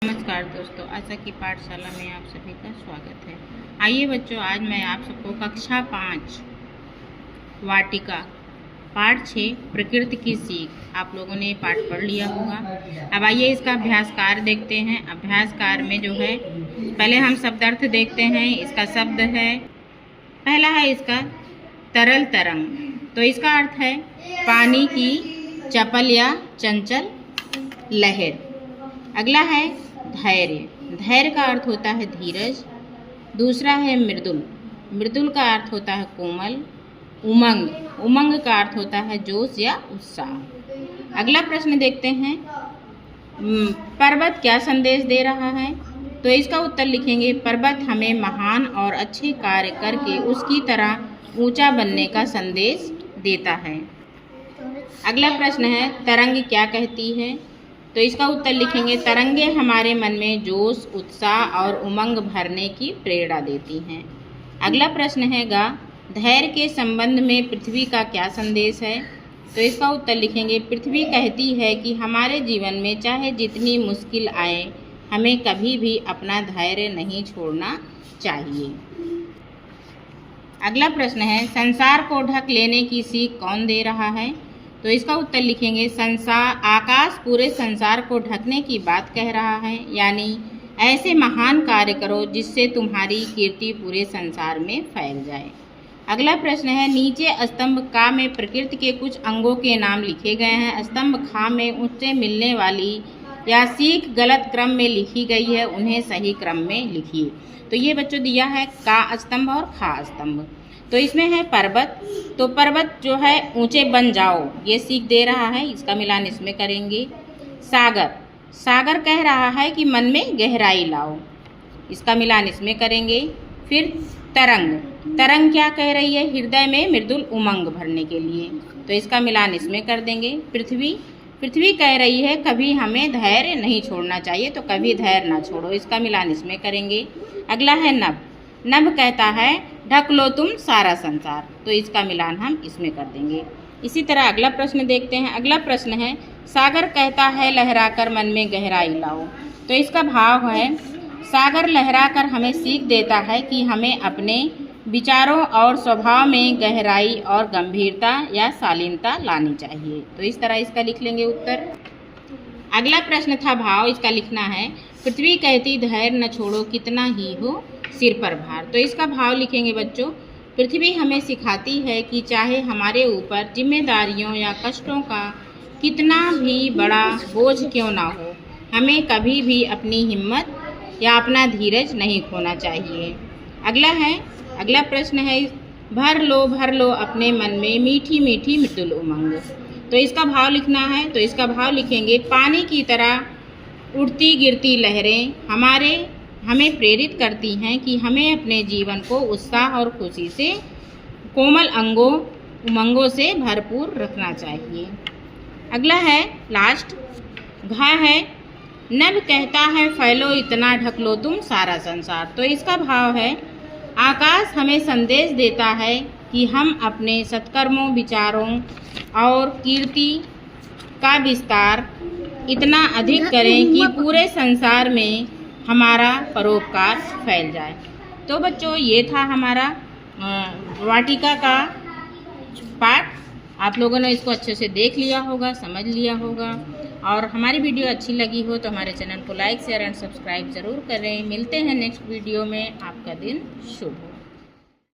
नमस्कार दोस्तों, आशा की पाठशाला में आप सभी का स्वागत है। आइए बच्चों, आज मैं आप सबको कक्षा 5 वाटिका पाठ 6 प्रकृति की सीख आप लोगों ने पाठ पढ़ लिया होगा। अब आइए इसका अभ्यास कार्य देखते हैं। अभ्यास कार्य में जो है, पहले हम शब्द अर्थ देखते हैं। इसका शब्द है, पहला है इसका तरल तरंग, तो इसका अर्थ है पानी की चपल या चंचल लहर। अगला है धैर्य। धैर्य का अर्थ होता है धीरज। दूसरा है मृदुल। मृदुल का अर्थ होता है कोमल। उमंग। उमंग का अर्थ होता है जोश या उत्साह। अगला प्रश्न देखते हैं, पर्वत क्या संदेश दे रहा है? तो इसका उत्तर लिखेंगे, पर्वत हमें महान और अच्छे कार्य करके उसकी तरह ऊंचा बनने का संदेश देता है। अगला प्रश्न है, तरंग क्या कहती है? तो इसका उत्तर लिखेंगे, तरंगे हमारे मन में जोश, उत्साह और उमंग भरने की प्रेरणा देती हैं। अगला प्रश्न है गा, धैर्य के संबंध में पृथ्वी का क्या संदेश है? तो इसका उत्तर लिखेंगे, पृथ्वी कहती है कि हमारे जीवन में चाहे जितनी मुश्किल आए, हमें कभी भी अपना धैर्य नहीं छोड़ना चाहिए। अगला प्रश्न है, संसार को ढक लेने की सीख कौन दे रहा है? तो इसका उत्तर लिखेंगे, आकाश पूरे संसार को ढकने की बात कह रहा है, यानी ऐसे महान कार्य करो जिससे तुम्हारी कीर्ति पूरे संसार में फैल जाए। अगला प्रश्न है, नीचे स्तंभ का में प्रकृति के कुछ अंगों के नाम लिखे गए हैं। स्तंभ खा में उससे मिलने वाली या सीख गलत क्रम में लिखी गई है, उन्हें सही क्रम में लिखिए। तो ये बच्चों दिया है का स्तंभ और खा स्तंभ। तो इसमें है पर्वत, तो पर्वत जो है ऊंचे बन जाओ, ये सीख दे रहा है, इसका मिलान इसमें करेंगे। सागर, सागर कह रहा है कि मन में गहराई लाओ, इसका मिलान इसमें करेंगे। फिर तरंग, तरंग क्या कह रही है? हृदय में मृदुल उमंग भरने के लिए, तो इसका मिलान इसमें कर देंगे। पृथ्वी, पृथ्वी कह रही है कभी हमें धैर्य नहीं छोड़ना चाहिए, तो कभी धैर्य ना छोड़ो, इसका मिलान इसमें करेंगे। अगला है नभ, नभ कहता है ढक लो तुम सारा संसार, तो इसका मिलान हम इसमें कर देंगे। इसी तरह अगला प्रश्न देखते हैं। अगला प्रश्न है, सागर कहता है लहराकर मन में गहराई लाओ, तो इसका भाव है, सागर लहराकर हमें सीख देता है कि हमें अपने विचारों और स्वभाव में गहराई और गंभीरता या शालीनता लानी चाहिए। तो इस तरह इसका लिख लेंगे उत्तर। अगला प्रश्न था भाव, इसका लिखना है, पृथ्वी कहती धैर्य न छोड़ो कितना ही हो सिर पर भार, तो इसका भाव लिखेंगे बच्चों, पृथ्वी हमें सिखाती है कि चाहे हमारे ऊपर जिम्मेदारियों या कष्टों का कितना भी बड़ा बोझ क्यों ना हो, हमें कभी भी अपनी हिम्मत या अपना धीरज नहीं खोना चाहिए। अगला प्रश्न है, भर लो अपने मन में मीठी मीठी मृदुल उमंग, तो इसका भाव लिखना है। तो इसका भाव लिखेंगे, पानी की तरह उड़ती गिरती लहरें हमें प्रेरित करती हैं कि हमें अपने जीवन को उत्साह और खुशी से कोमल उमंगों से भरपूर रखना चाहिए। अगला है लास्ट, घा है, नभ कहता है फैलो इतना ढक लो तुम सारा संसार, तो इसका भाव है, आकाश हमें संदेश देता है कि हम अपने सत्कर्मों, विचारों और कीर्ति का विस्तार इतना अधिक करें कि पूरे संसार में हमारा परोपकार फैल जाए। तो बच्चों, ये था हमारा वाटिका का पाठ। आप लोगों ने इसको अच्छे से देख लिया होगा, समझ लिया होगा, और हमारी वीडियो अच्छी लगी हो तो हमारे चैनल को लाइक, शेयर एंड सब्सक्राइब ज़रूर करें। मिलते हैं नेक्स्ट वीडियो में। आपका दिन शुभ हो।